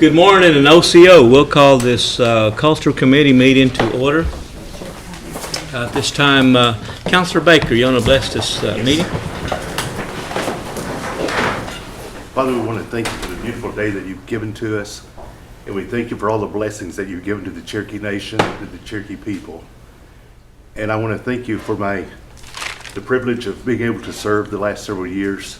Good morning, and OCO. We'll call this Cultural Committee meeting to order. At this time, Councilor Baker, you want to bless this meeting? Father, we want to thank you for the beautiful day that you've given to us, and we thank you for all the blessings that you've given to the Cherokee Nation, to the Cherokee people. And I want to thank you for the privilege of being able to serve the last several years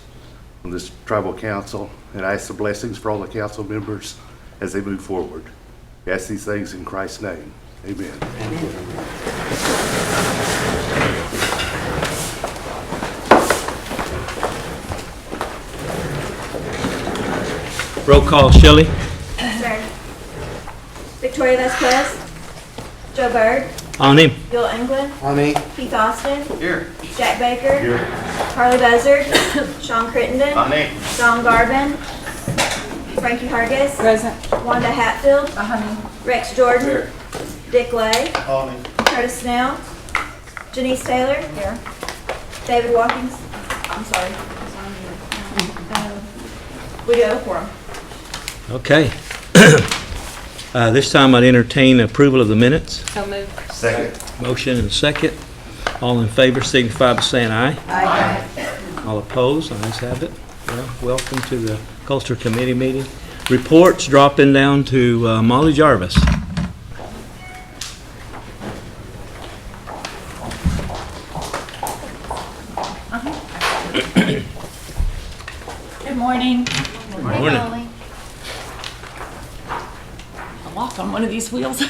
on this tribal council, and I ask the blessings for all the council members as they move forward. We ask these things in Christ's name. Amen. Roll call, Shelley. Sir. Victoria Vasquez. Joe Berg. On him. Bill England. On me. Keith Austin. Here. Jack Baker. Here. Harley Buzzard. Sean Crittenden. On me. Don Garvin. Frankie Hargis. Present. Wanda Hatfield. Rex Jordan. Here. Dick Lay. On me. Curtis Snell. Janice Taylor. Here. David Watkins. I'm sorry. We do have a quorum. Okay. This time I'd entertain approval of the minutes. So moved. Second. Motion and a second. All in favor signify by saying aye. Aye. All opposed, ayes have it. Well, welcome to the Cultural Committee meeting. Reports dropping down to Molly Jarvis. Good morning. Morning. I'll walk on one of these wheels.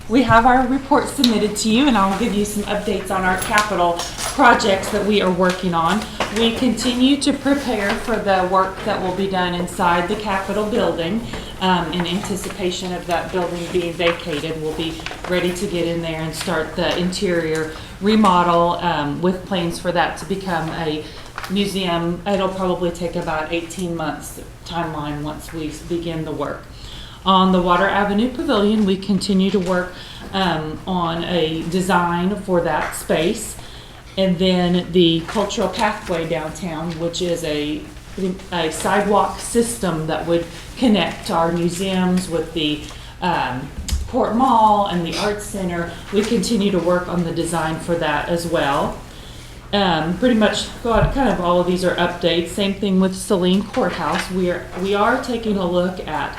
We have our report submitted to you, and I'll give you some updates on our capital projects that we are working on. We continue to prepare for the work that will be done inside the Capitol building. In anticipation of that building being vacated, we'll be ready to get in there and start the interior remodel with plans for that to become a museum. It'll probably take about 18 months timeline once we begin the work. On the Water Avenue Pavilion, we continue to work on a design for that space. And then the Cultural Pathway downtown, which is a sidewalk system that would connect our museums with the Port Mall and the Arts Center. We continue to work on the design for that as well. Pretty much kind of all of these are updates. Same thing with Saline Courthouse. We are taking a look at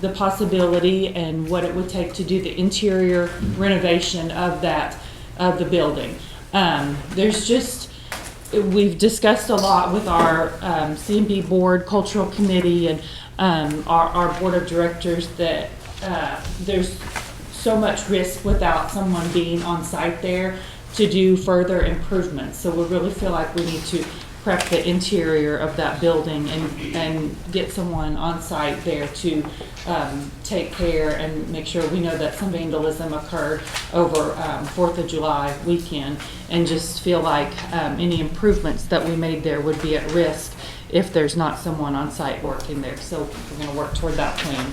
the possibility and what it would take to do the interior renovation of the building. We've discussed a lot with our C&B board, cultural committee, and our board of directors that there's so much risk without someone being on site there to do further improvements. So we really feel like we need to prep the interior of that building and get someone on site there to take care and make sure. We know that some vandalism occurred over 4th of July weekend, and just feel like any improvements that we made there would be at risk if there's not someone on site working there. So we're going to work toward that plan.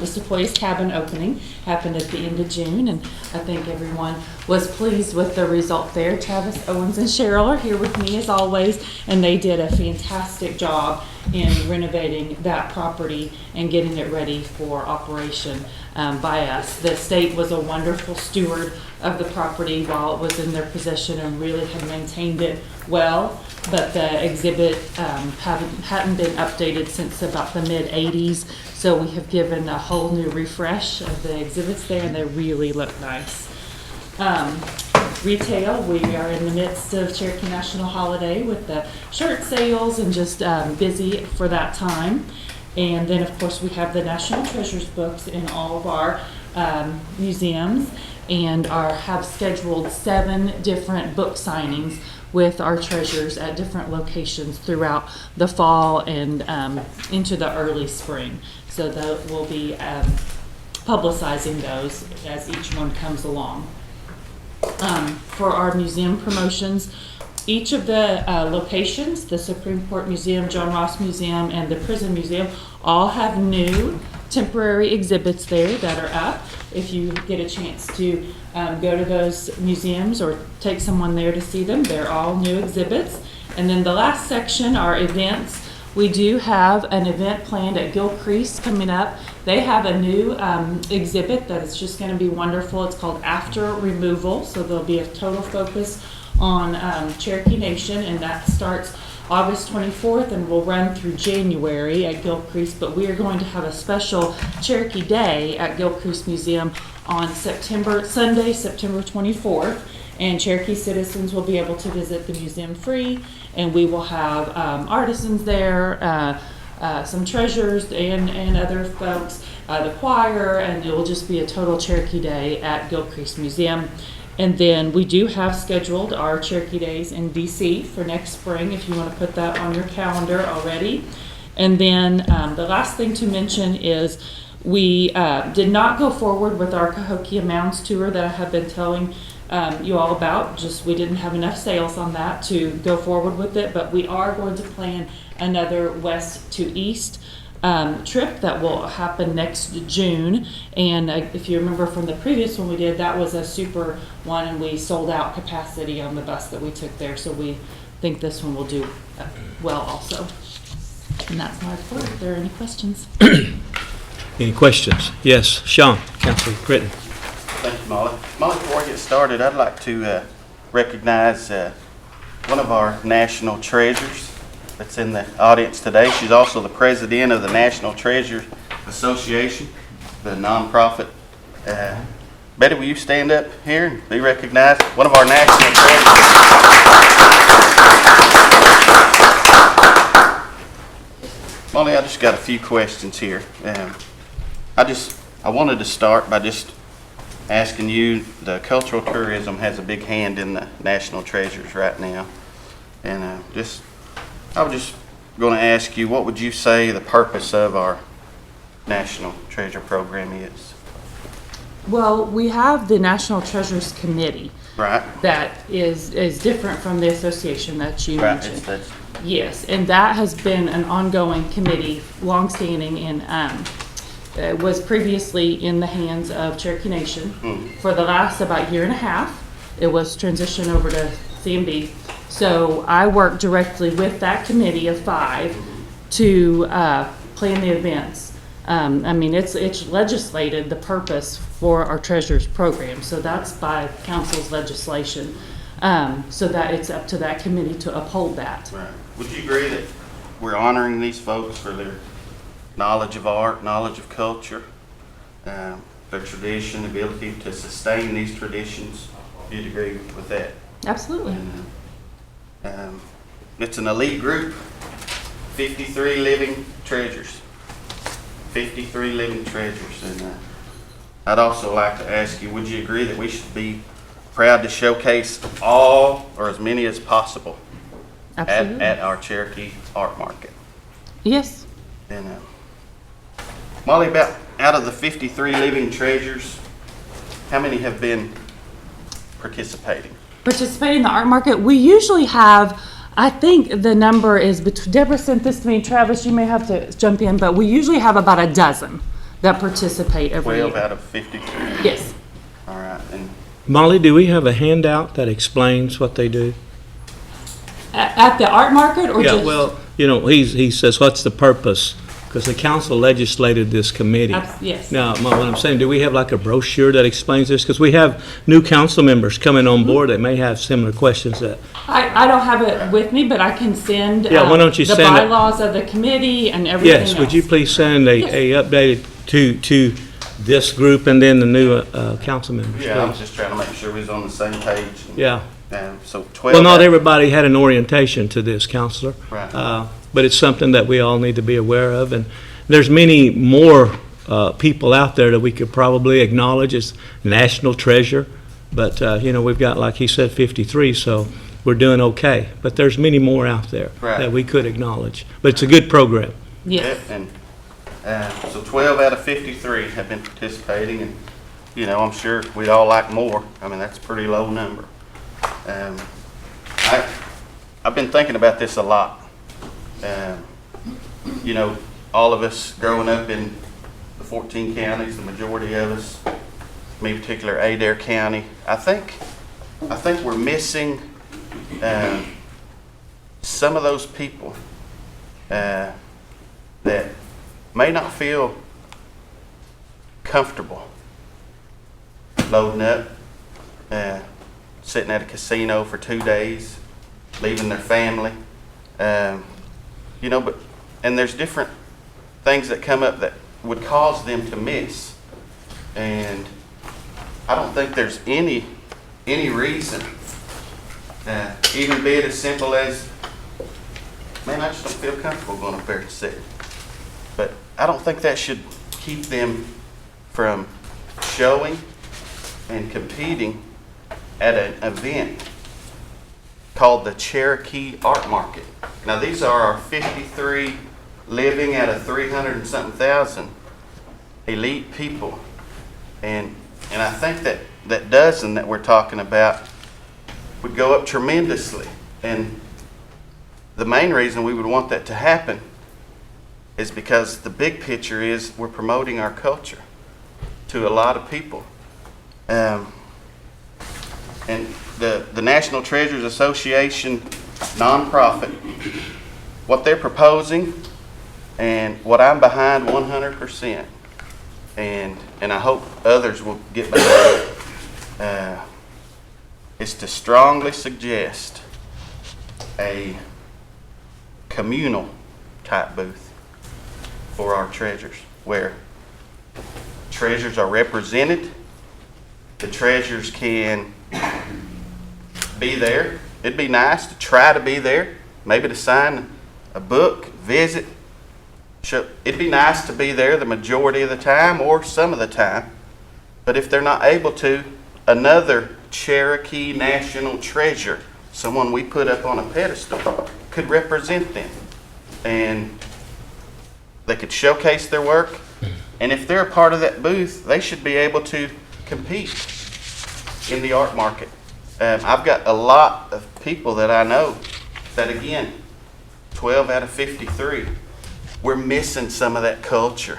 The Sequoia's Cabin opening happened at the end of June, and I think everyone was pleased with the result there. Travis Owens and Cheryl are here with me as always, and they did a fantastic job in renovating that property and getting it ready for operation by us. The state was a wonderful steward of the property while it was in their possession and really had maintained it well, but the exhibit hadn't been updated since about the mid-'80s, so we have given a whole new refresh of the exhibits there, and they really look nice. Retail, we are in the midst of Cherokee National Holiday with the shirt sales and just busy for that time. And then of course we have the National Treasures books in all of our museums, and have scheduled 7 different book signings with our treasures at different locations throughout the fall and into the early spring. So that we'll be publicizing those as each one comes along. For our museum promotions, each of the locations, the Supreme Court Museum, John Ross Museum, and the Prison Museum, all have new temporary exhibits there that are up. If you get a chance to go to those museums or take someone there to see them, they're all new exhibits. And then the last section are events We do have an event planned at Gilcrease coming up. They have a new exhibit that is just going to be wonderful. It's called After Removal, so there'll be a total focus on Cherokee Nation, and that starts August 24th and will run through January at Gilcrease. But we are going to have a special Cherokee Day at Gilcrease Museum on Sunday, September 24th. And Cherokee citizens will be able to visit the museum free, and we will have artisans there, some treasures and other folks, the choir, and it will just be a total Cherokee Day at Gilcrease Museum. And then we do have scheduled our Cherokee Days in DC for next spring, if you want to put that on your calendar already. And then the last thing to mention is we did not go forward with our Cahokia Mounds tour that I have been telling you all about. Just we didn't have enough sales on that to go forward with it, but we are going to plan another west to east trip that will happen next June. And if you remember from the previous one we did, that was a super one, and we sold out capacity on the bus that we took there. So we think this one will do well also. And that's my report. If there are any questions. Any questions? Yes, Sean, Councilor Critton. Thank you, Molly. Molly, before I get started, I'd like to recognize one of our national treasures that's in the audience today. She's also the president of the National Treasure Association, the nonprofit. Betty, will you stand up here and be recognized? One of our national treasures. Molly, I just got a few questions here. I wanted to start by just asking you, the cultural tourism has a big hand in the national treasures right now. And I was just going to ask you, what would you say the purpose of our National Treasure Program is? Well, we have the National Treasures Committee. Right. That is different from the association that you Right. mentioned. Yes, and that has been an ongoing committee, longstanding, and was previously in the hands of Cherokee Nation. For the last about year and a half. It was transitioned over to CMB. So I work directly with that committee of 5 to plan the events. I mean, it's legislated the purpose for our treasures program, so that's by council's legislation. So that it's up to that committee to uphold that. Right. Would you agree that we're honoring these folks for their knowledge of art, knowledge of culture, their tradition, ability to sustain these traditions? Do you agree with that? Absolutely. It's an elite group, 53 living treasures. 53 living treasures. And I'd also like to ask you, would you agree that we should be proud to showcase all or as many as possible at our Cherokee Art Market? Yes. And Molly, about out of the 53 living treasures, how many have been participating? Participating in the art market, we usually have, I think the number is, Deborah sent this to me, Travis, you may have to jump in, but we usually have about a dozen that participate every 12 year. out of 53? Yes. All right. And Molly, do we have a handout that explains what they do? At the art market or Yeah, just? well, you know, he says, what's the purpose? Because the council legislated this committee. Yes. Now, what I'm saying, do we have like a brochure that explains this? Because we have new council members coming on board that may have similar questions that. I don't have it with me, but I can send Yeah, why don't you the send it? bylaws of the committee and everything else. Yes, would you please send a updated to this group and then the new council members, yeah, I was please? just trying to make sure we was on the same page. Yeah. So 12. Well, not everybody had an orientation to this, Counselor. Right. But it's something that we all need to be aware of. And there's many more people out there that we could probably acknowledge as national treasure. But, you know, we've got, like he said, 53, so we're doing okay. But there's many more out there Right. that we could acknowledge. But it's a good program. Yes. And so 12 out of 53 have been participating, and you know, I'm sure we'd all like more. I mean, that's a pretty low number. I've been thinking about this a lot. You know, all of us growing up in the 14 counties, the majority of us, me in particular, Adair County, I think we're missing some of those people that may not feel comfortable loading up, sitting at a casino for 2 days, leaving their family, you know, and there's different things that come up that would cause them to miss. And I don't think there's any reason, even be it as simple as, man, I just don't feel comfortable going up there to sit. But I don't think that should keep them from showing and competing at an event called the Cherokee Art Market. Now, these are our 53 living out of 300 and something thousand elite people. And I think that dozen that we're talking about would go up tremendously. And the main reason we would want that to happen is because the big picture is we're promoting our culture to a lot of people. And the National Treasures Association nonprofit, what they're proposing and what I'm behind 100%, and I hope others will get behind it, is to strongly suggest a communal type booth for our treasures, where treasures are represented. The treasures can be there. It'd be nice to try to be there, maybe to sign a book, visit. It'd be nice to be there the majority of the time or some of the time. But if they're not able to, another Cherokee national treasure, someone we put up on a pedestal, could represent them. And they could showcase their work. And if they're a part of that booth, they should be able to compete in the art market. I've got a lot of people that I know that, again, 12 out of 53, we're missing some of that culture.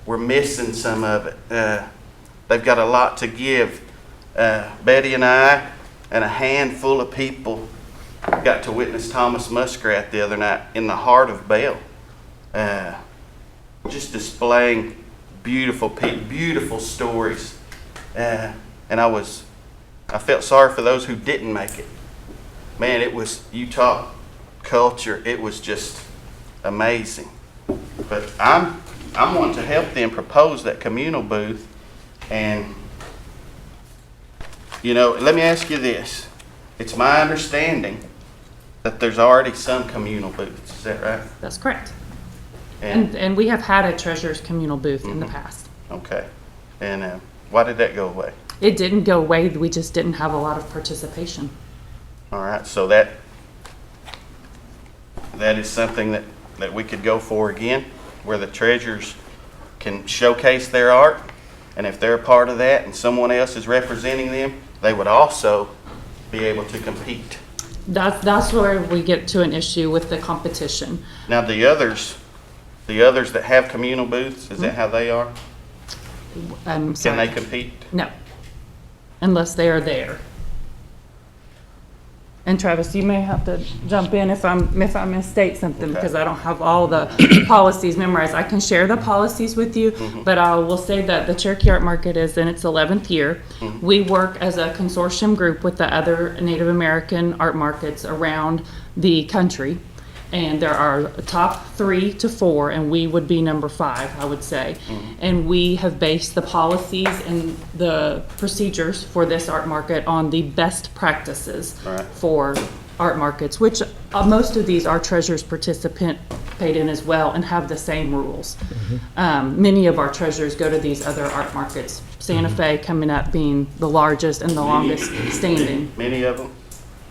We're missing some of it. They've got a lot to give. Betty and I and a handful of people got to witness Thomas Muskrat the other night in the heart of Bell, just displaying beautiful people, beautiful stories. And I felt sorry for those who didn't make it. Man, it was Utah culture. It was just amazing. But I'm wanting to help them propose that communal booth. And, you know, let me ask you this. It's my understanding that there's already some communal booths. Is that right? That's correct. And we have had a treasurer's communal booth in the past. Okay. And why did that go away? It didn't go away. We just didn't have a lot of participation. All right. So that is something that we could go for again, where the treasurers can showcase their art. And if they're a part of that and someone else is representing them, they would also be able to compete. That's where we get to an issue with the competition. Now, the others that have communal booths, is that how they are? I'm sorry. Can they compete? No, unless they are there. And Travis, you may have to jump in if I misstate something, because I don't have all the policies memorized. I can share the policies with you, but I will say that the Cherokee Art Market is in its 11th year. We work as a consortium group with the other Native American art markets around the country. And there are top 3 to 4, and we would be number 5, I would say. And we have based the policies and the procedures for this art market on the best practices for art markets, which most of these our treasurers participate in as well and have the same rules. Many of our treasurers go to these other art markets. Santa Fe coming up being the largest and the longest standing. Many of them?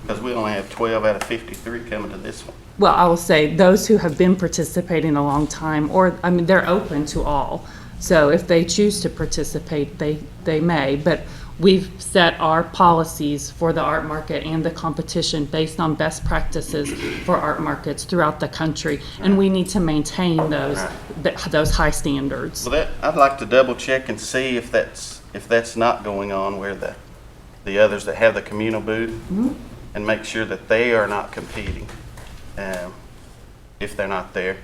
Because we only have 12 out of 53 coming to this one. Well, I will say those who have been participating a long time, or, I mean, they're open to all. So if they choose to participate, they may. But we've set our policies for the art market and the competition based on best practices for art markets throughout the country. And we need to maintain those high standards. Well, I'd like to double check and see if that's not going on where the others that have the communal booth, and make sure that they are not competing. if they're not there.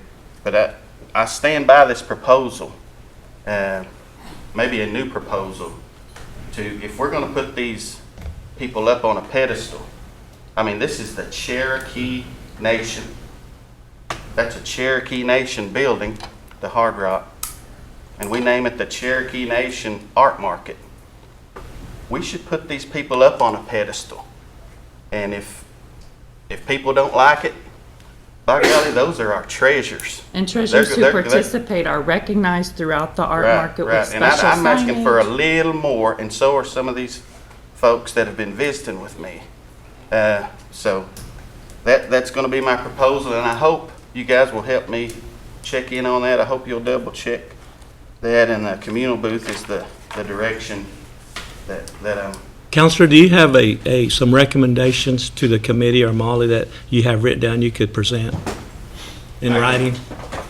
But I stand by this proposal, maybe a new proposal, if we're going to put these people up on a pedestal. I mean, this is the Cherokee Nation. That's a Cherokee Nation building, the Hard Rock, and we name it the Cherokee Nation Art Market. We should put these people up on a pedestal. And if people don't like it, by golly, those are our treasures. And treasures who They're- participate are recognized throughout the art market with And special I'm asking for a signage. little more, and so are some of these folks that have been visiting with me. So that's going to be my proposal, and I hope you guys will help me check in on that. I hope you'll double check that, and the communal booth is the direction that I'm. Counselor, do you have some recommendations to the committee or Molly that you have written down you could present in writing?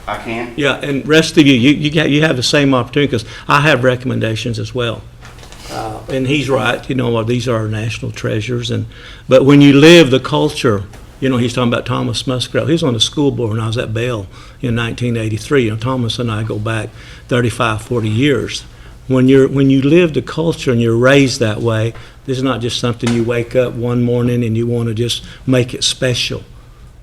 I can. Yeah, and rest of you have the same opportunity, because I have recommendations as well. And he's right, these are our national treasures, but when you live the culture, he's talking about Thomas Musgrave. He was on the school board when I was at Bell in 1983. Thomas and I go back 35, 40 years. When you live the culture and you're raised that way, this is not just something you wake up one morning and you want to just make it special.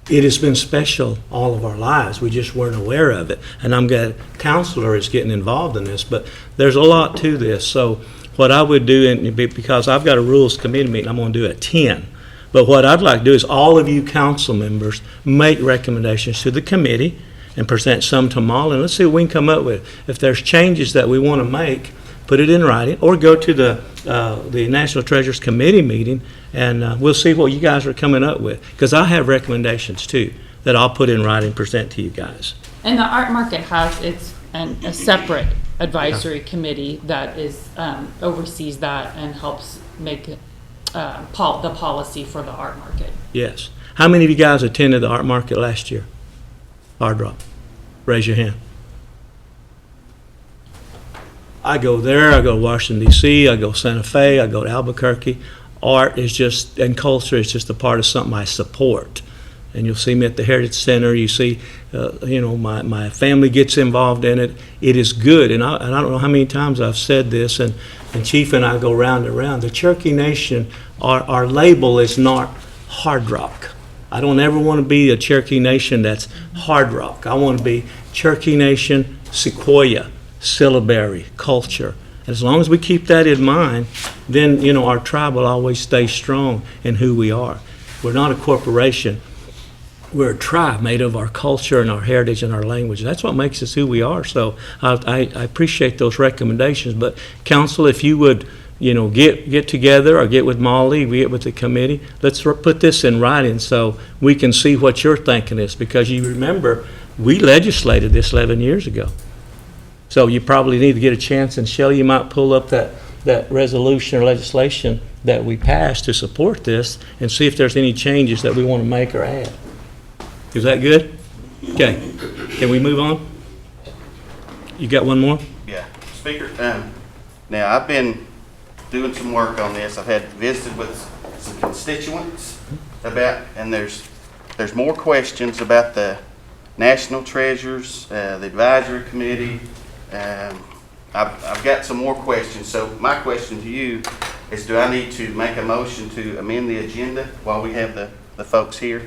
It has been special all of our lives. We just weren't aware of it. And I'm glad Counselor is getting involved in this, but there's a lot to this. So what I would do, and because I've got a rules committee meeting, I'm going to do at 10. But what I'd like to do is all of you council members make recommendations to the committee and present some to Molly, and let's see what we can come up with. If there's changes that we want to make, put it in writing, or go to the National Treasures Committee meeting, and we'll see what you guys are coming up with. Because I have recommendations too that I'll put in writing and present to you guys. And the art market has a separate advisory committee that oversees that and helps make the policy for the art market. Yes. How many of you guys attended the art market last year? Hard Rock. Raise your hand. I go there, I go to Washington, D.C., I go Santa Fe, I go to Albuquerque. Art is just, and culture is just a part of something I support. And you'll see me at the Heritage Center. You see, my family gets involved in it. It is good, and I don't know how many times I've said this, and Chief and I go round and round. The Cherokee Nation, our label is not Hard Rock. I don't ever want to be a Cherokee Nation that's Hard Rock. I want to be Cherokee Nation, Sequoia, syllabary, culture. And as long as we keep that in mind, then, our tribe will always stay strong in who we are. We're not a corporation. We're a tribe made of our culture and our heritage and our language. That's what makes us who we are. So I appreciate those recommendations. But council, if you would, get together or get with Molly, get with the committee, let's put this in writing so we can see what your thinking is. Because you remember, we legislated this 11 years ago. So you probably need to get a chance, and Shelley, you might pull up that resolution or legislation that we passed to support this and see if there's any changes that we want to make or add. Is that good? Okay. Can we move on? You got one more? Yeah, Speaker. Now I've been doing some work on this. I've had visited with some constituents about, and there's more questions about the national treasures, the advisory committee. I've got some more questions. So my question to you is, do I need to make a motion to amend the agenda while we have the folks here?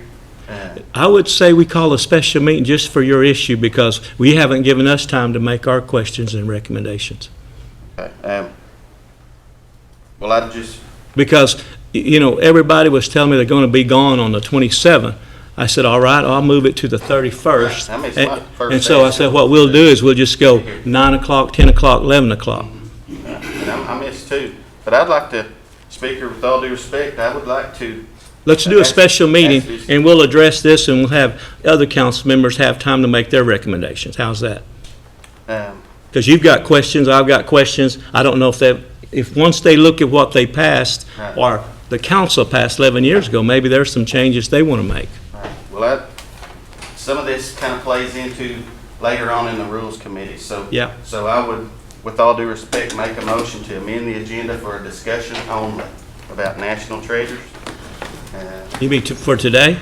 I would say we call a special meeting just for your issue, because we haven't given us time to make our questions and recommendations. Okay. Well, I just... Because, everybody was telling me they're going to be gone on the 27th. I said, all right, I'll move it to the 31st. That makes my first And so I said, what we'll do is we'll just go 9 o'clock, 10 o'clock, 11 o'clock. And I missed too. But I'd like to, Speaker, with all due respect, I would like to... Let's do a special meeting, and we'll address this, and we'll have other council members have time to make their recommendations. How's that? Because you've got questions, I've got questions. I don't know if once they look at what they passed, Right. or the council passed 11 years ago, maybe there's some changes they want to make. Well, some of this kind of plays into later on in the Rules Committee. So, Yeah. So I would, with all due respect, make a motion to amend the agenda for a discussion only about national treasures. You mean for today?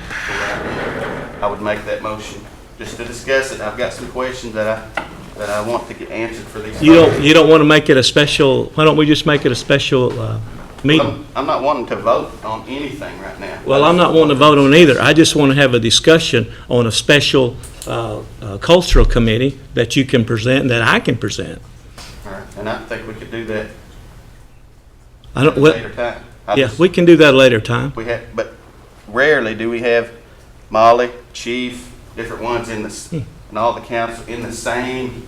I would make that motion. just to discuss it. I've got some questions that I want to get answered for these. You don't want to make it a special, why don't we just make it a special meeting? I'm not wanting to vote on anything right now. Well, I'm not wanting to vote on either. I just want to have a discussion on a special cultural committee that you can present, that I can present. All right, and I think we could do that I at don't, a later time. yeah, we can do that later time. We have, but rarely do we have Molly, Chief, different ones in the, and all the council in the same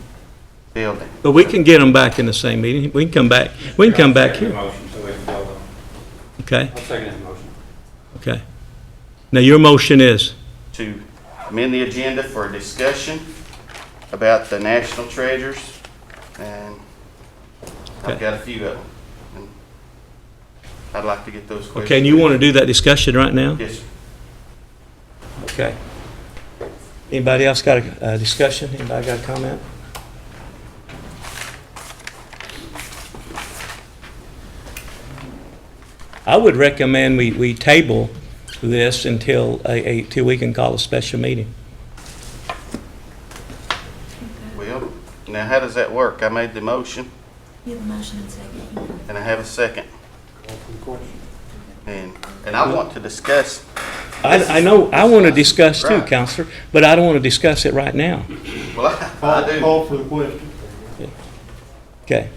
building. But we can get them back in the same meeting. We can come back here. Motion, so we can vote on it. Okay, I'll second his motion. okay. Now, your motion is? To amend the agenda for a discussion about the national treasures, and I've Okay. got a few of them. And I'd like to get those questions. Okay, and you want to do that discussion right now? Yes, sir. Okay. Anybody else got a discussion? Anybody got a comment? I would recommend we table this until till we can call a special meeting. Well, now how does that work? I made the motion, You have a motion and second. and I have a second. Call for the question. And I want to discuss, I know, I want to discuss too, Right. Counselor, but I don't want to discuss it right now. well, I do. Call for the question. Okay.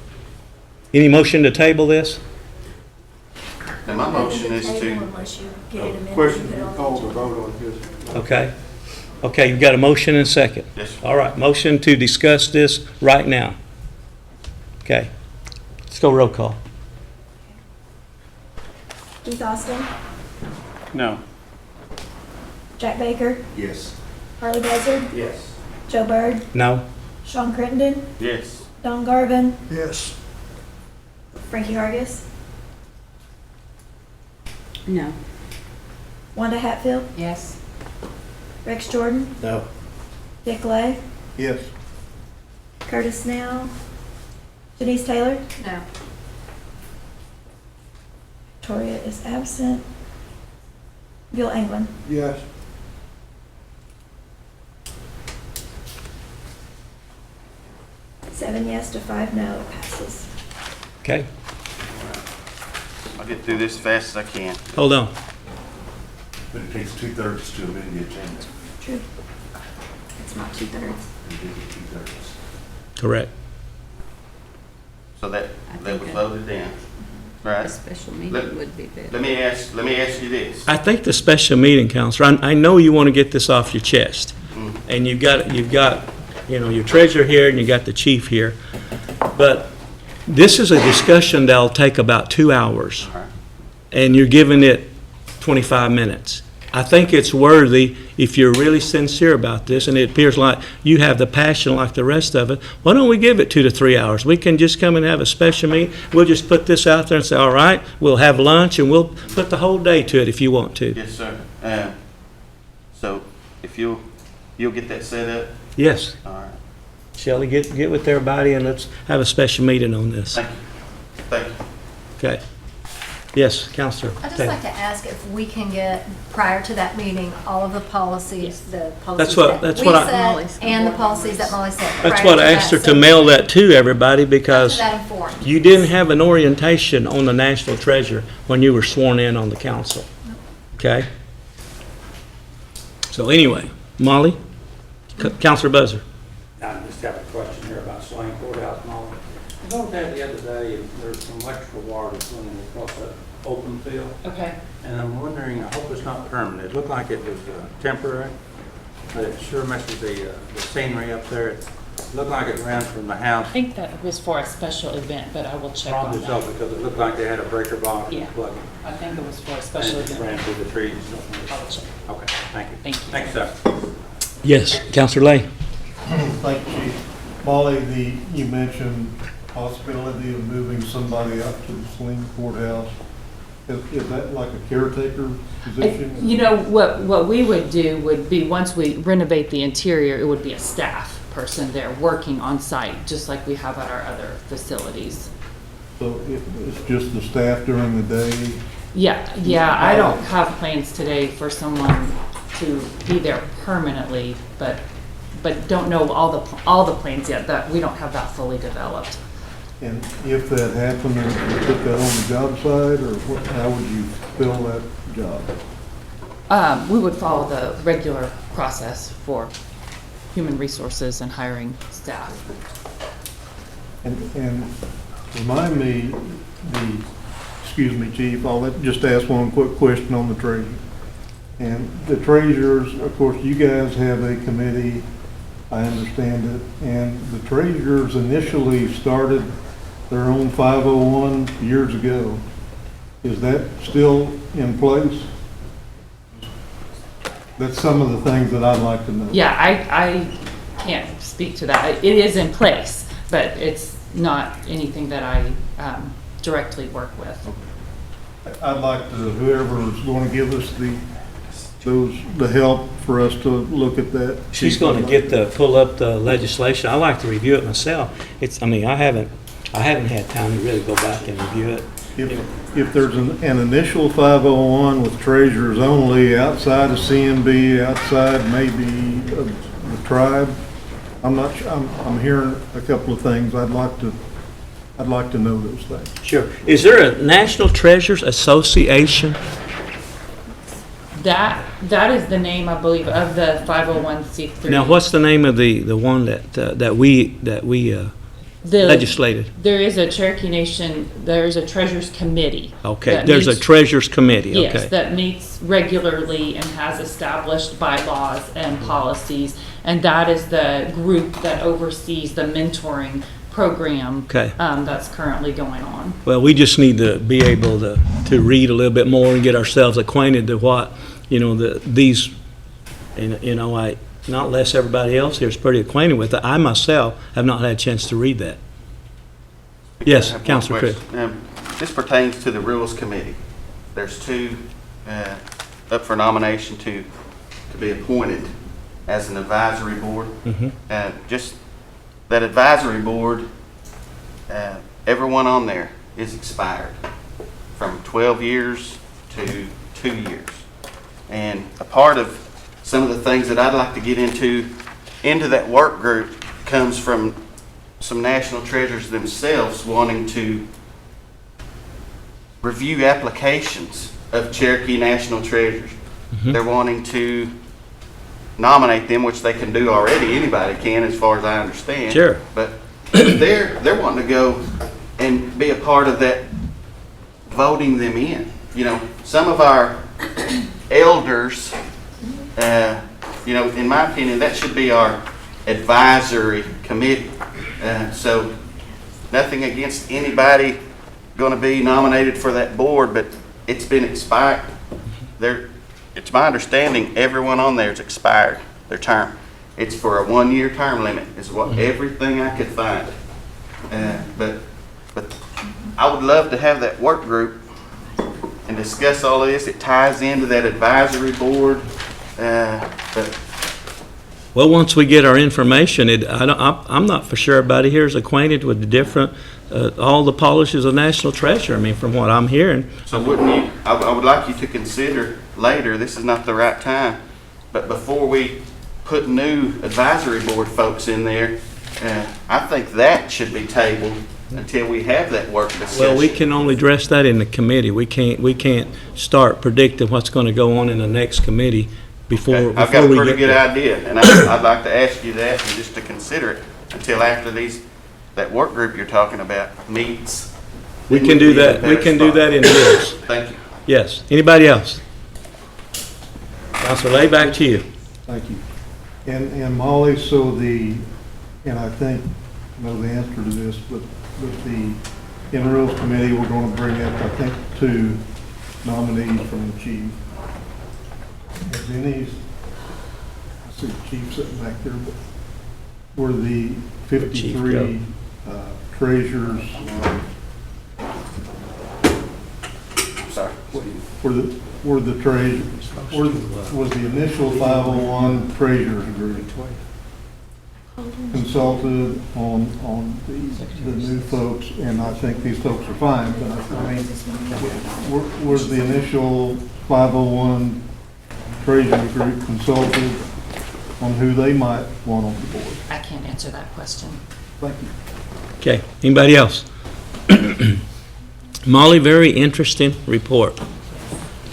Any motion to table this? And my motion is to, Unless you get it amended. Question, put it on the call the agenda. vote on his. Okay. Okay, you've got a motion and a second. yes, sir. All right, motion to discuss this right now. Okay. Let's go roll call. Keith Austin, No. Jack Baker, Yes. Harley Buzzard, Yes. Joe Byrd, No? Sean Crittenden, Yes. Don Garvin, Yes. Frankie Hargis, No. Wanda Hatfield, Yes. Rex Jordan, No. Dick Lay, Yes. Curtis Snell, Denise Taylor, No. Victoria is absent, Bill England. Yes. Seven yes to 5 no, it passes. Okay, I'll get through this as fast as I can. hold on. But it takes 2/3 to amend the agenda. True. It's not 2/3. You did it 2/3. Correct. So that think was that- voted down, right? A special Let- meeting would be better. Let me ask you this. I think the special meeting, Counselor, I know you want to get this off your chest. And you've got, you know, your treasurer here and you got the chief here. But this is a discussion that'll take about 2 hours. All right. And you're giving it 25 minutes. I think it's worthy, if you're really sincere about this, and it appears like you have the passion like the rest of it, why don't we give it 2 to 3 hours? We can just come and have a special meeting. We'll just put this out there and say, all right, we'll have lunch, and we'll put the whole day to it if you want to. Yes, sir. So if you'll get that set up, Yes. all right. Shelley, get with everybody, and let's have a special meeting on this. Thank you. Thank you. Okay. Yes, Counselor. I'd just like to ask if we can get, prior to that meeting, all of the policies, the policies what- that that's we what I- set and the policies that Molly set. That's prior what to I that, asked her so to mail that to everybody, because to that informed. you didn't have an orientation on the national treasure when you were sworn in on the council. Okay? So anyway, Molly, Counselor Buzzer. I just have a question here about Swain Courthouse and all. I looked at it the other day, and there's some electrical wire that's running across that open field. Okay. And I'm wondering, I hope it's not permanent. It looked like it was temporary, but it sure messes the scenery up there. It looked like it ran from the house. I think that was for a special event, but I will check on Probably so, that. because it looked like they had a breaker box Yeah. and plug it. I think it was for a special And it ran event. through the trees and I stuff. will check. Okay, thank you. Thank you. Thanks, sir. Yes, Counselor Lay. Thank you, Chief. Molly, you mentioned possibility of moving somebody up to the Sling Courthouse. Is that like a caretaker position? You know, what we would do would be, once we renovate the interior, it would be a staff person there working on site, just like we have at our other facilities. So it's just the staff during the day? Yeah, I don't have plans today for someone to be there permanently, but but don't know all the plans yet. That we don't have that fully developed. And if that happened, would you put that on the job site, or how would you fill that job? We would follow the regular process for human resources and hiring staff. And remind me, excuse me, Chief, just ask one quick question on the treasurer. And the treasurers, of course, you guys have a committee, I understand it, and the treasurers initially started their own 501 years ago. Is that still in place? That's some of the things that I'd like to know. Yeah, I can't speak to that. It is in place, but it's not anything that I directly work with. I'd like to, whoever's going to give us the help for us to look at that. She's going to pull up the legislation. I like to review it myself. I haven't had time to really go back and review it. If there's an initial 501 with treasurers only, outside of CMB, outside maybe of the tribe, I'm not sure, I'm hearing a couple of things. I'd like to know those things. Sure. Is there a National Treasures Association? That is the name, I believe, of the 501c3. Now, what's the name of the one that we legislated? There is a Cherokee Nation, there's a Treasures Committee. Okay, that there's a meets- Treasures Committee, Yes, okay. that meets regularly and has established bylaws and policies. And that is the group that oversees the mentoring program Okay. that's currently going on. Well, we just need to be able to read a little bit more and get ourselves acquainted to what, these, I, not less everybody else here is pretty acquainted with it. I myself have not had a chance to read that. Yes, I have one Councilor Cribb. question. This pertains to the Rules Committee. There's two up for nomination to be appointed as an advisory board. Just that advisory board, everyone on there is expired from 12 years to 2 years. And a part of some of the things that I'd like to get into that work group comes from some national treasures themselves wanting to review applications of Cherokee national treasures. They're wanting to nominate them, which they can do already. Anybody can, as far as I understand. Sure. But they're wanting to go and be a part of that, voting them in. Some of our elders, in my opinion, that should be our advisory committee. So nothing against anybody going to be nominated for that board, but it's been expired. It's my understanding everyone on there is expired, their term. It's for a 1-year term limit is what everything I could find. But I would love to have that work group and discuss all of this. It ties into that advisory board. But Well, once we get our information, I'm not for sure everybody here is acquainted with the different, all the policies of National Treasure. I mean, from what I'm hearing. so wouldn't you, I would like you to consider later, this is not the right time, but before we put new advisory board folks in there, I think that should be tabled until we have that work discussion. Well, we can only address that in the committee. We can't start predicting what's going to go on in the next committee before we get I've got a pretty good there. idea, and I'd like to ask you that and just to consider it until after that work group you're talking about meets. We Then can do we'd be in a that. We better can do spot. that in this. Thank you. Yes. Anybody else? Councilor Lay, back to you. Thank you. And Molly, and I think I know the answer to this, but the Rules Committee, we're going to bring up, I think, 2 nominees from the chief. Has any, I see the chief sitting back there, but were the Chief, 53 treasurers, Sorry. were the treasurers, was the initial 501 treasurers group consulted on the new folks, and I think these folks are fine, but I mean, was the initial 501 treasury group consulted on who they might want on the board? I can't answer that question. Thank you. Okay, anybody else? Molly, very interesting report.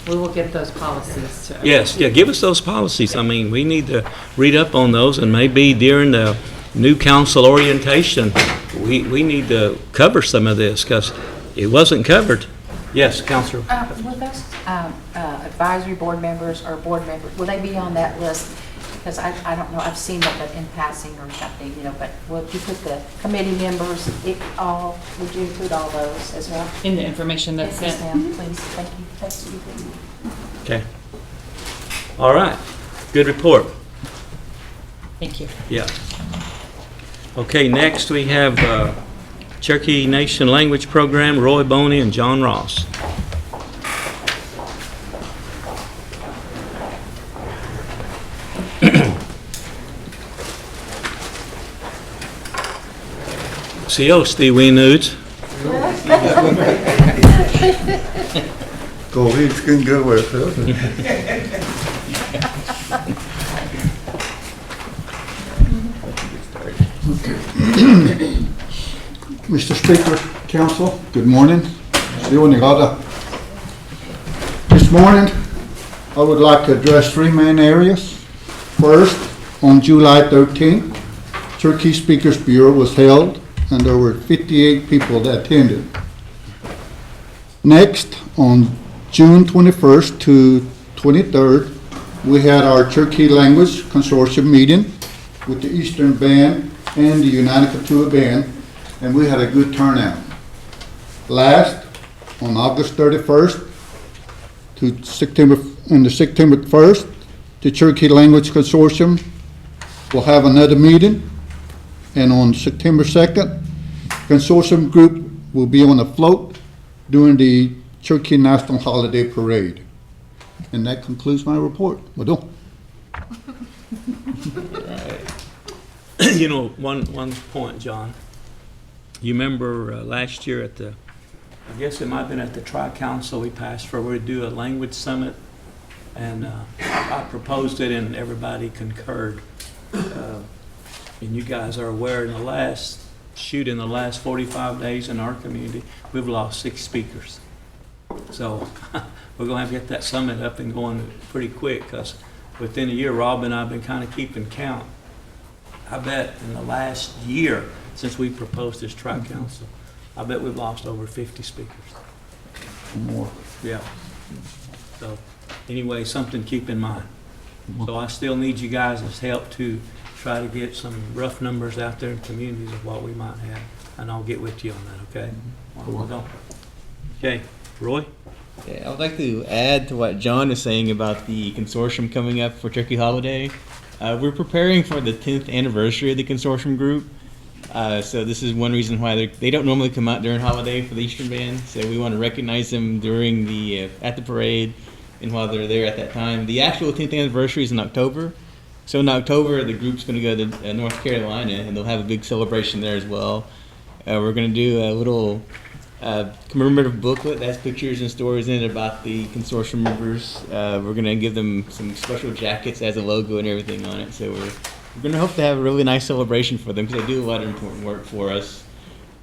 We will get those policies to. Yes, yeah, give us those policies. I mean, we need to read up on those, and maybe during the new council orientation, we need to cover some of this, because it wasn't covered. Yes, Counselor? Will those advisory board members or board members, will they be on that list? Because I don't know, I've seen them, but in passing or something, but will you put the committee members, would you include all those as well? In the information that's Yes, sent. ma'am, please, thank you. Thanks to you. Okay. All right, good report. Thank you. Yeah. Okay, next we have Cherokee Nation Language Program, Roy Boney and John Ross. Siosti we nudes. Go ahead, skin go with it. Mr. Speaker, Council, good morning. This morning, I would like to address three main areas. First, on July 13th, Cherokee Speakers Bureau was held, and there were 58 people that attended. Next, on June 21st to 23rd, we had our Cherokee Language Consortium meeting with the Eastern Band and the United Katua Band, and we had a good turnout. Last, on August 31st to September 1st, the Cherokee Language Consortium will have another meeting, and on September 2nd, consortium group will be on a float during the Cherokee National Holiday Parade. And that concludes my report. Well, You know, one point, John. You remember last year at the, I guess it might have been at the Tri-Council, we passed for, we would do a language summit, and I proposed it and everybody concurred. And you guys are aware in the last 45 days in our community, we've lost 6 speakers. So we're going to have to get that summit up and going pretty quick, because within a year, Rob and I have been kind of keeping count. I bet in the last year, since we proposed this Tri-Council, I bet we've lost over 50 speakers. more. Yeah. So anyway, something to keep in mind. So I still need you guys' help to try to get some rough numbers out there in communities of what we might have, and I'll get with you on that, okay? We'll go. Okay, Roy? Yeah, I would like to add to what John is saying about the consortium coming up for Turkey Holiday. We're preparing for the 10th anniversary of the consortium group. So this is one reason why they don't normally come out during holiday for the Eastern Band. So we want to recognize them during at the parade and while they're there at that time. The actual 10th anniversary is in October. So in October, the group's going to go to North Carolina, and they'll have a big celebration there as well. We're going to do a little commemorative booklet that has pictures and stories in it about the consortium members. We're going to give them some special jackets that has a logo and everything on it. So we're going to hope to have a really nice celebration for them, because they do a lot of important work for us.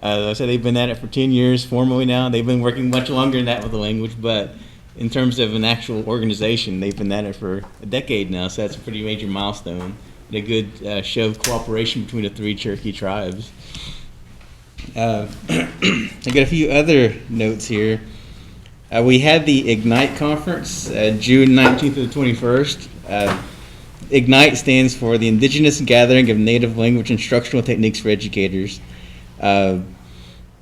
Like I said, they've been at it for 10 years formally now. They've been working much longer than that with the language, but in terms of an actual organization, they've been at it for a decade now, so that's a pretty major milestone and a good show of cooperation between the 3 Cherokee tribes. I got a few other notes here. We had the Ignite conference, June 19th to the 21st. Ignite stands for the Indigenous Gathering of Native Language Instructional Techniques for Educators.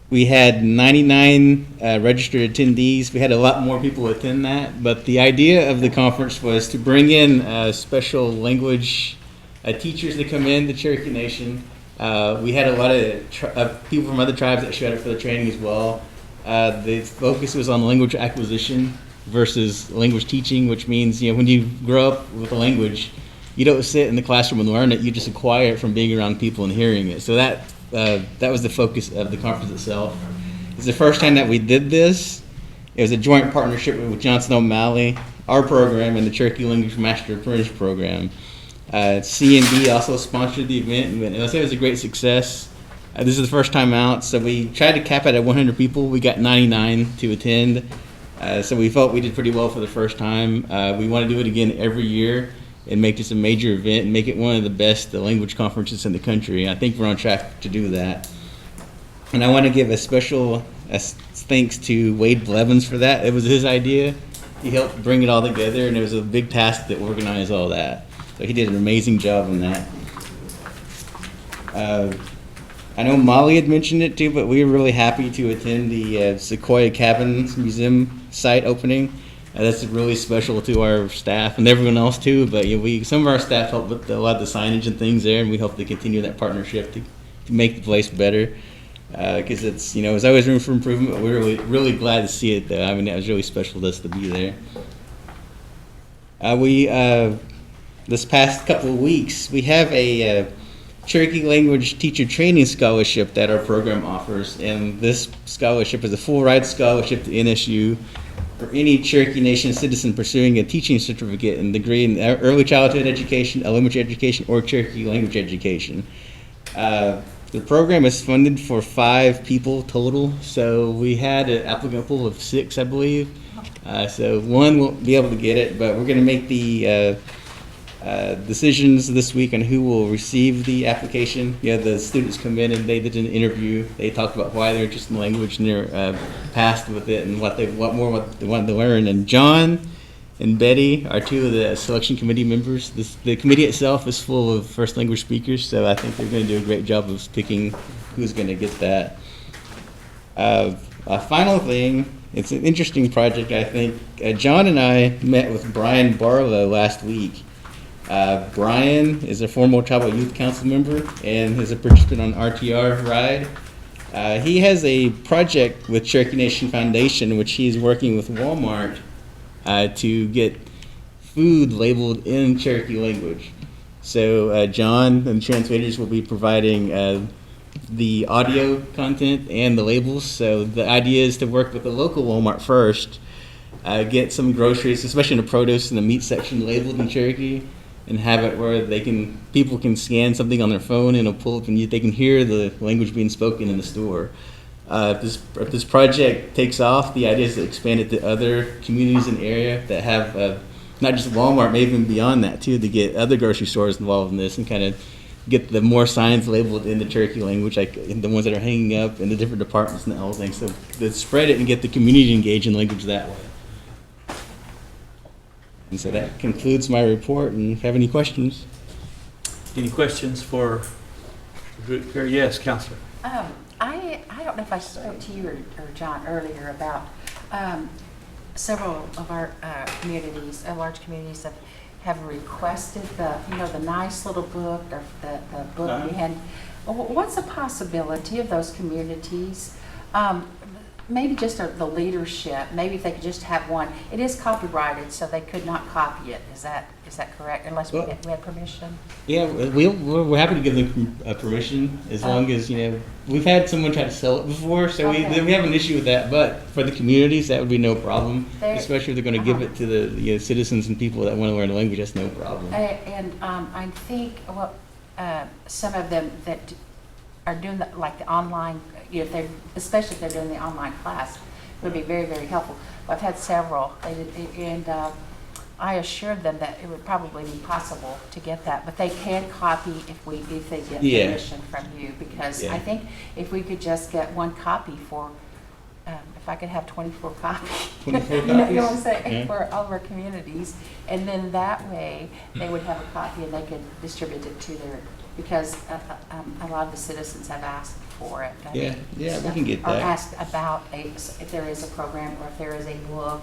We had 99 registered attendees. We had a lot more people attend that, but the idea of the conference was to bring in special language teachers that come in the Cherokee Nation. We had a lot of people from other tribes that showed up for the training as well. The focus was on language acquisition versus language teaching, which means, when you grow up with a language, you don't sit in the classroom and learn it, you just acquire it from being around people and hearing it. So that was the focus of the conference itself. It's the first time that we did this. It was a joint partnership with Johnson O'Malley, our program, and the Cherokee Language Master Apprentice program. CNB also sponsored the event, and it was a great success. This is the first time out, so we tried to cap it at 100 people. We got 99 to attend, so we felt we did pretty well for the first time. We want to do it again every year and make this a major event and make it one of the best language conferences in the country. I think we're on track to do that. And I want to give a special thanks to Wade Blevins for that. It was his idea. He helped bring it all together, and it was a big task to organize all that. So he did an amazing job on that. I know Molly had mentioned it too, but we were really happy to attend the Sequoia Cabins Museum site opening. That's really special to our staff and everyone else too. But some of our staff helped with a lot of the signage and things there, and we hope to continue that partnership to make the place better. Because it's there's always room for improvement. But we're really glad to see it though. I mean, it was really special to us to be there. This past couple of weeks, we have a Cherokee Language Teacher Training Scholarship that our program offers, and this scholarship is a full ride scholarship to NSU for any Cherokee Nation citizen pursuing a teaching certificate and degree in early childhood education, elementary education, or Cherokee language education. The program is funded for 5 people total, so we had an applicant pool of 6, I believe. So one won't be able to get it, but we're going to make the decisions this week on who will receive the application. The students come in and they did an interview. They talked about why they're interested in language and they're passed with it and what they wanted to learn. And John and Betty are 2 of the selection committee members. The committee itself is full of first language speakers, so I think they're going to do a great job of picking who's going to get that. A final thing, it's an interesting project, I think. John and I met with Brian Barlow last week. Brian is a former Tribal Youth Council member and is a participant on RTR Ride. He has a project with Cherokee Nation Foundation, which he's working with Walmart to get food labeled in Cherokee language. So John and translators will be providing the audio content and the labels. So the idea is to work with the local Walmart first, get some groceries, especially in the produce and the meat section, labeled in Cherokee, and have it where people can scan something on their phone and it'll pull up and they can hear the language being spoken in the store. If this project takes off, the idea is to expand it to other communities in the area that have not just Walmart, maybe even beyond that too, to get other grocery stores involved in this and kind of get the more signs labeled in the Cherokee language, like the ones that are hanging up in the different departments and the whole thing. So to spread it and get the community engaged in language that way. And so that concludes my report. And if you have any questions? Any questions for the group here? Yes, Counselor. I don't know if I spoke to you or John earlier about several of our communities, large communities have requested the nice little book, or the book we had. What's the possibility of those communities? Maybe just the leadership. Maybe if they could just have one. It is copyrighted, so they could not copy it. Is that correct? Unless we had permission. Yeah, we're happy to give them permission as long as we've had someone try to sell it before, so we have an issue with that. But for the communities, that would be no problem. Especially if they're going to give it to the citizens and people that want to learn the language. That's no problem. And I think some of them that are doing the online. Especially if they're doing the online class, it would be very, very helpful. I've had several, and I assured them that it would probably be possible to get that, but they can copy if they get permission from you, because I think if we could just get one copy for, if I could have 24 copies, you know what I'm saying, for all of our communities, and then that way they would have a copy and they could distribute it to because a lot of the citizens have asked for it. We can get that. Or ask about if there is a program or if there is a book,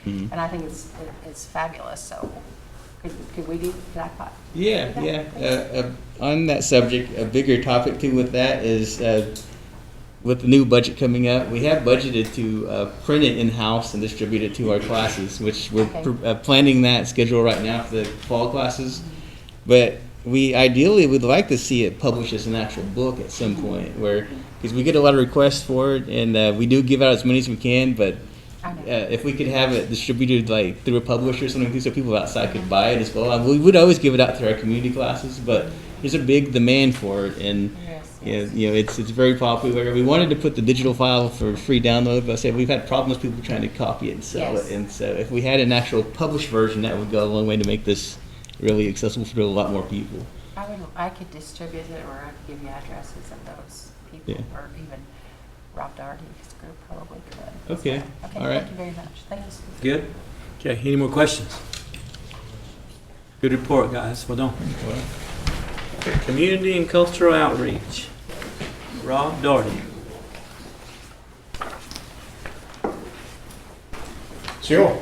and I think it's fabulous. So could we do that? On that subject, a bigger topic too with that is with the new budget coming up, we have budgeted to print it in-house and distribute it to our classes, which we're planning that schedule right now for the fall classes. But we ideally would like to see it published as an actual book at some point, because we get a lot of requests for it, and we do give out as many as we can, but I know. if we could have it distributed like through a publisher or something, so people outside could buy it as well. We would always give it out to our community classes, but there's a big demand for it, and Yes. it's very popular. We wanted to put the digital file for free download, but I said we've had problems with people trying to copy it and sell Yes. it, and so if we had an actual published version, that would go a long way to make this really accessible for a lot more people. I could distribute it, or I could give you addresses of those people, Yeah. or even Rob Doherty's group probably could. Okay. Okay, All right. thank you very much. Thank you. Steve. Good? Okay, any more questions? Good report, guys. Well done. Community and cultural outreach. Rob Doherty. Sure.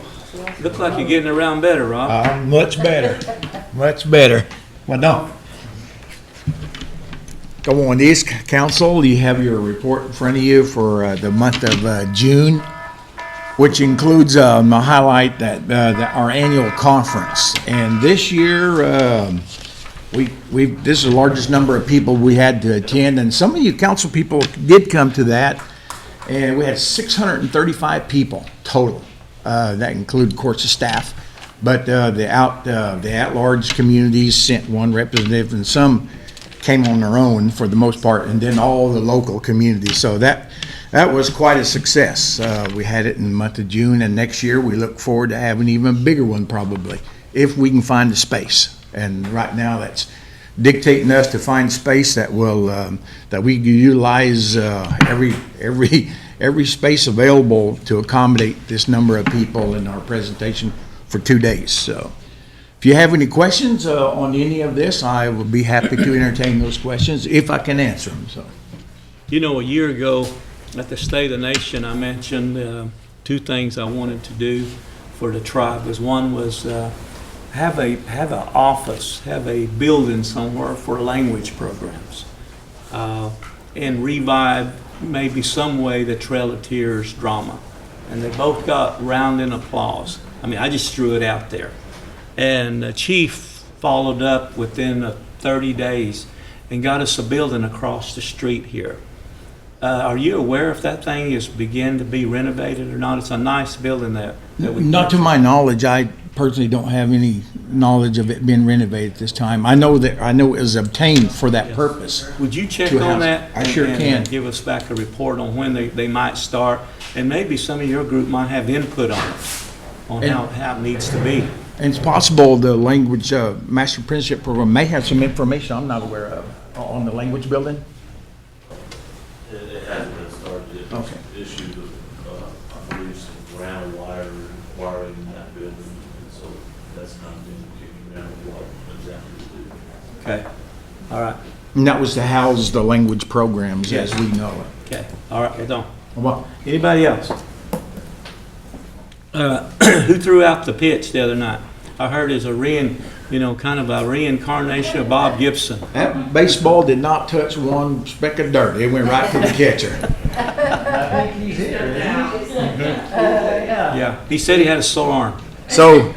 Look like you're getting around better, Rob. Much better. Much better. Well, no. Go on, this council, you have your report in front of you for the month of June, which includes a highlight that our annual conference. And this year, this is the largest number of people we had to attend, and some of you council people did come to that. And we had 635 people total. That included, of course, the staff, but the at-large communities sent one representative, and some came on their own for the most part, and then all the local communities. So that was quite a success. We had it in the month of June, and next year we look forward to having an even bigger one probably, if we can find the space. And right now that's dictating us to find space that will that we can utilize every space available to accommodate this number of people in our presentation for 2 days. So if you have any questions on any of this, I will be happy to entertain those questions if I can answer them. So, You know, a year ago at the State of the Nation, I mentioned 2 things I wanted to do for the tribe. One was have an office, have a building somewhere for language programs, and revive maybe some way the Trail of Tears drama. And they both got rounding applause. I mean, I just threw it out there. And the chief followed up within 30 days and got us a building across the street here. Are you aware if that thing is begin to be renovated or not? It's a nice building that we not to my knowledge, I personally don't have any knowledge of it being renovated at this time. I know it was obtained for that purpose. Would you check to on house- that? I sure and can. give us back a report on when they might start, and maybe some of your group might have input on it, on And- how it needs to be. And it's possible the language master apprenticeship program may have some information I'm not aware of on the language building. It hasn't been started yet. Okay. Issues with, I believe, some ground wiring in that building, and so that's not been kicking around what exactly to do. Okay, all right, And that was to house the language programs as we know it. okay, all right, well done. Well, Anybody else? Who threw out the pitch the other night? I heard it's kind of a reincarnation of Bob Gibson. that baseball did not touch one speck of dirt. It went right to the catcher. I think he's here. Yeah, he said he had a sore arm. So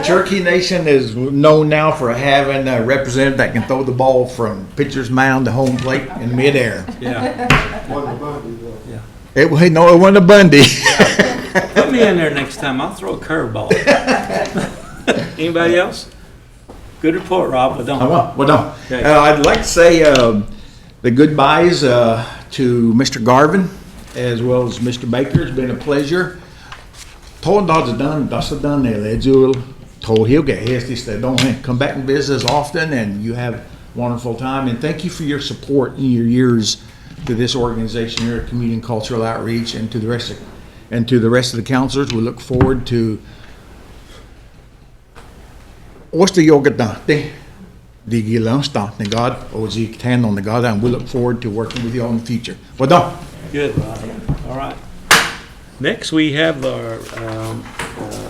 Cherokee Nation is known now for having a representative that can throw the ball from pitcher's mound to home plate in midair. Yeah, It wasn't a Bundy. put me in there next time, I'll throw a curveball. Anybody else? Good report, Rob, but don't. Well done. Okay. I'd like to say the goodbyes to Mr. Garvin as well as Mr. Baker. It's been a pleasure. Told done told he'll get his. He said, don't come back and visit as often, and you have a wonderful time. And thank you for your support in your years to this organization here at Community and Cultural Outreach, and to the rest of the counselors. We look forward to what's the yoga dante, the gilon stante God, or the tan on the God, and we look forward to working with you all in the future. Well done. Good, Rob. All right. Next, we have our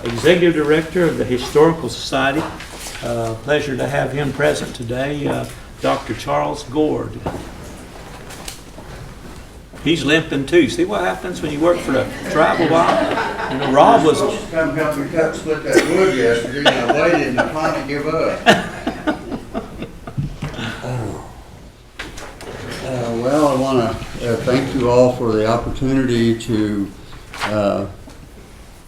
Executive Director of the Historical Society. Pleasure to have him present today, Dr. Charles Gord. He's limping too. See what happens when you work for the tribe a while? You know, Rob was... Come help me split that wood yesterday, and I waited and I finally give up. Well, I want to thank you all for the opportunity to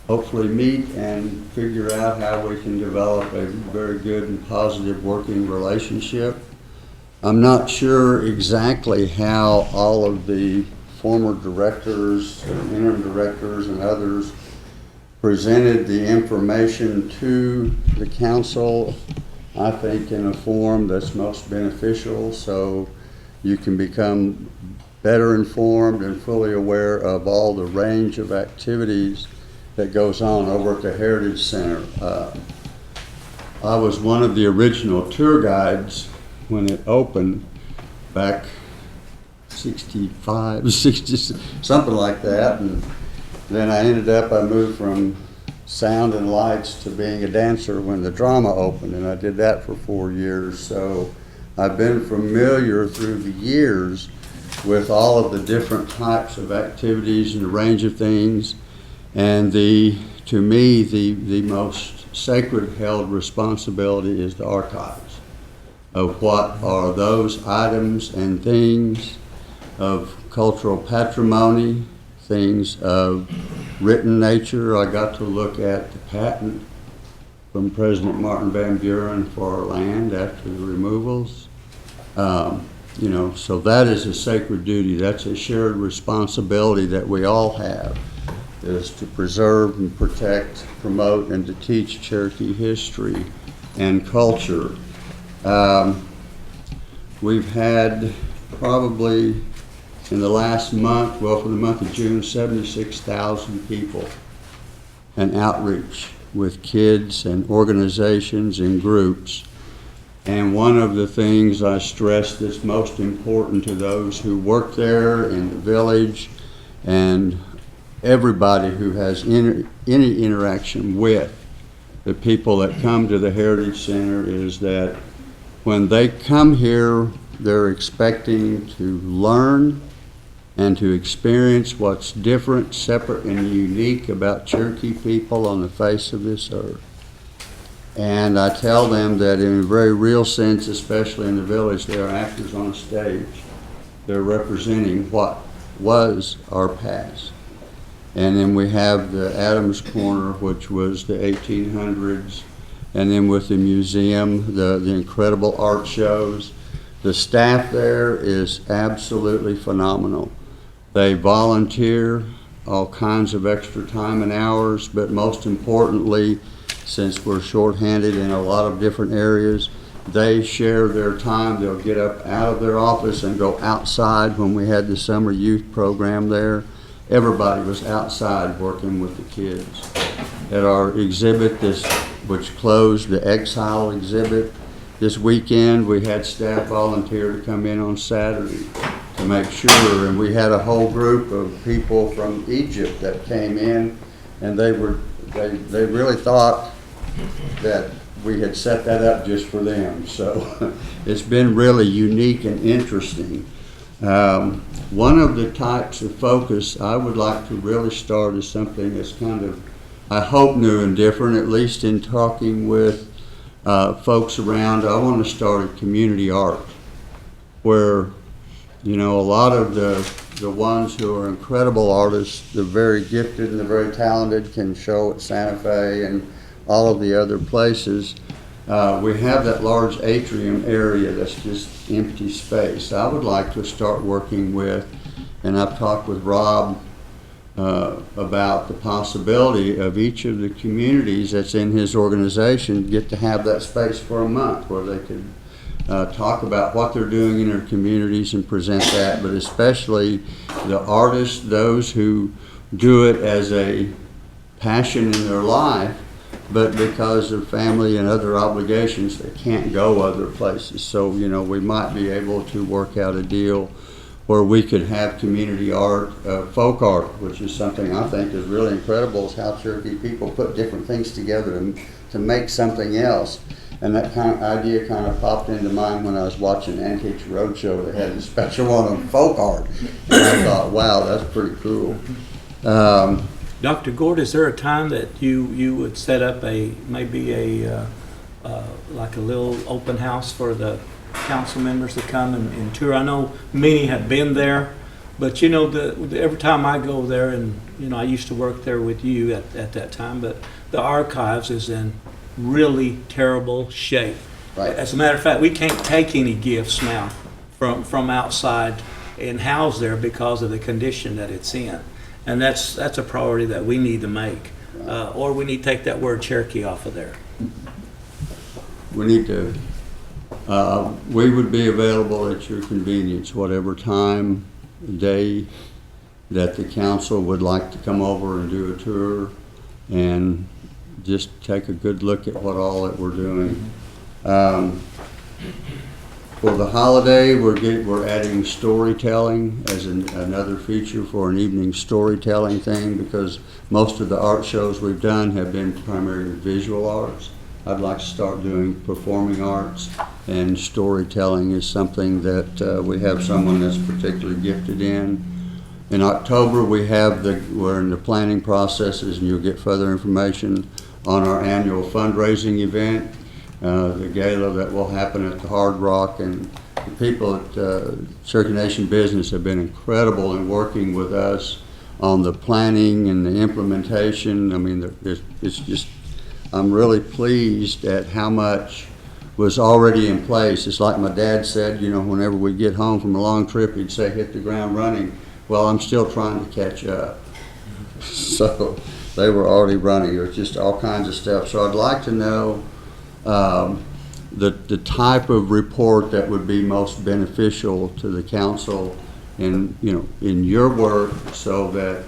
hopefully meet and figure out how we can develop a very good and positive working relationship. I'm not sure exactly how all of the former directors, and interim directors, and others presented the information to the council, I think in a form that's most beneficial, so you can become better informed and fully aware of all the range of activities that goes on over at the Heritage Center. I was one of the original tour guides when it opened back 65, 60, something like that. And then I moved from sound and lights to being a dancer when the drama opened, and I did that for 4 years. So I've been familiar through the years with all of the different types of activities and the range of things. And to me, the most sacred held responsibility is the archives of what are those items and things of cultural patrimony, things of written nature. I got to look at the patent from President Martin Van Buren for our land after the removals. You know, so that is a sacred duty. That's a shared responsibility that we all have, is to preserve and protect, promote, and to teach Cherokee history and culture. We've had probably in the last month, well, for the month of June, 76,000 people and outreach with kids and organizations and groups. And one of the things I stress that's most important to those who work there in the village and everybody who has any interaction with the people that come to the Heritage Center is that when they come here, they're expecting to learn and to experience what's different, separate, and unique about Cherokee people on the face of this earth. And I tell them that in a very real sense, especially in the village, they are actors on a stage. They're representing what was our past. And then we have the Adams Corner, which was the 1800s, and then with the museum, the incredible art shows. The staff there is absolutely phenomenal. They volunteer all kinds of extra time and hours, but most importantly, since we're shorthanded in a lot of different areas, they share their time. They'll get up out of their office and go outside. When we had the summer youth program there, everybody was outside working with the kids. At our exhibit, which closed, the Exile exhibit, this weekend we had staff volunteer to come in on Saturday to make sure, and we had a whole group of people from Egypt that came in, and they really thought that we had set that up just for them. So it's been really unique and interesting. One of the types of focus I would like to really start is something that's kind of, I hope, new and different, at least in talking with folks around. I want to start a community art where, you know, a lot of the ones who are incredible artists, the very gifted and the very talented, can show at Santa Fe and all of the other places. We have that large atrium area that's just empty space. I would like to start working with, and I've talked with Rob about the possibility of each of the communities that's in his organization get to have that space for a month where they could talk about what they're doing in their communities and present that, but especially the artists, those who do it as a passion in their life, but because of family and other obligations, they can't go other places. So, you know, we might be able to work out a deal where we could have community art, folk art, which is something I think is really incredible, is how Cherokee people put different things together to make something else. And that kind of idea kind of popped into mind when I was watching Antiques Roadshow. They had a special one on folk art. And I thought, wow, that's pretty cool. Dr. Gord, is there a time that you would set up maybe a like a little open house for the council members to come and tour? I know many have been there, But you know, every time I go there, and you know, I used to work there with you at that time, but the archives is in really terrible shape. Right. As a matter of fact, we can't take any gifts now from outside and house there because of the condition that it's in. And that's a priority that we need to make. Or we need to take that word Cherokee off of there. We need to, we would be available at your convenience, whatever time, day that the council would like to come over and do a tour and just take a good look at what all that we're doing. For the holiday, we're adding storytelling as another feature for an evening storytelling thing, because most of the art shows we've done have been primarily visual arts. I'd like to start doing performing arts, and storytelling is something that we have someone that's particularly gifted in. In October, we're in the planning processes, and you'll get further information on our annual fundraising event, the gala that will happen at the Hard Rock. And the people at Cherokee Nation Business have been incredible in working with us on the planning and the implementation. I mean, it's just, I'm really pleased at how much was already in place. It's like my dad said, you know, whenever we get home from a long trip, he'd say, hit the ground running. Well, I'm still trying to catch up. So they were already running. There's just all kinds of stuff. So I'd like to know the type of report that would be most beneficial to the council in, you know, in your work, so that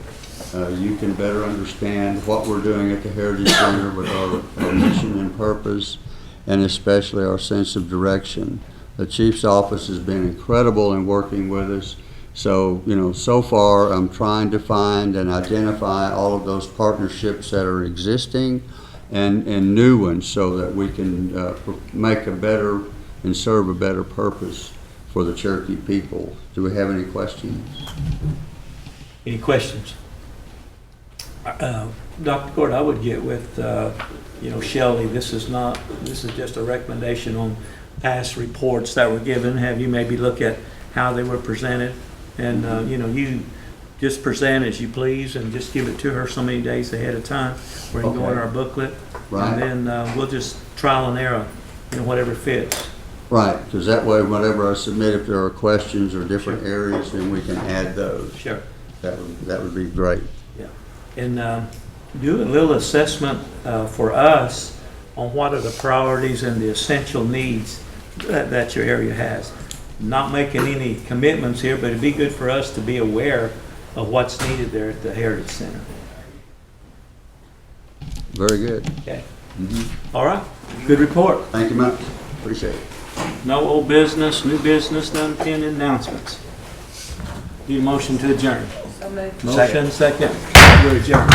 you can better understand what we're doing at the Heritage Center with our mission and purpose, and especially our sense of direction. The Chief's office has been incredible in working with us. So, you know, so far I'm trying to find and identify all of those partnerships that are existing and new ones, so that we can make a better and serve a better purpose for the Cherokee people. Do we have any questions? Any questions? Dr. Gord, I would get with, you know, Shelley. This is just a recommendation on past reports that were given. Have you maybe look at how they were presented? And, you know, you just present as you please, and just give it to her so many days ahead of time, where you can go in our booklet. Right. And then we'll just trial and error, you know, whatever fits. Right, because that way, whenever I submit, if there are questions or different areas, then we can add those. Sure. That would be great. Yeah. And do a little assessment for us on what are the priorities and the essential needs that your area has. Not making any commitments here, but it'd be good for us to be aware of what's needed there at the Heritage Center. Very good. Okay. All right. Good report. Thank you much. Appreciate it. No old business, new business, none pending announcements. Need a motion to adjourn. So moved. Motion, second. We're adjourned.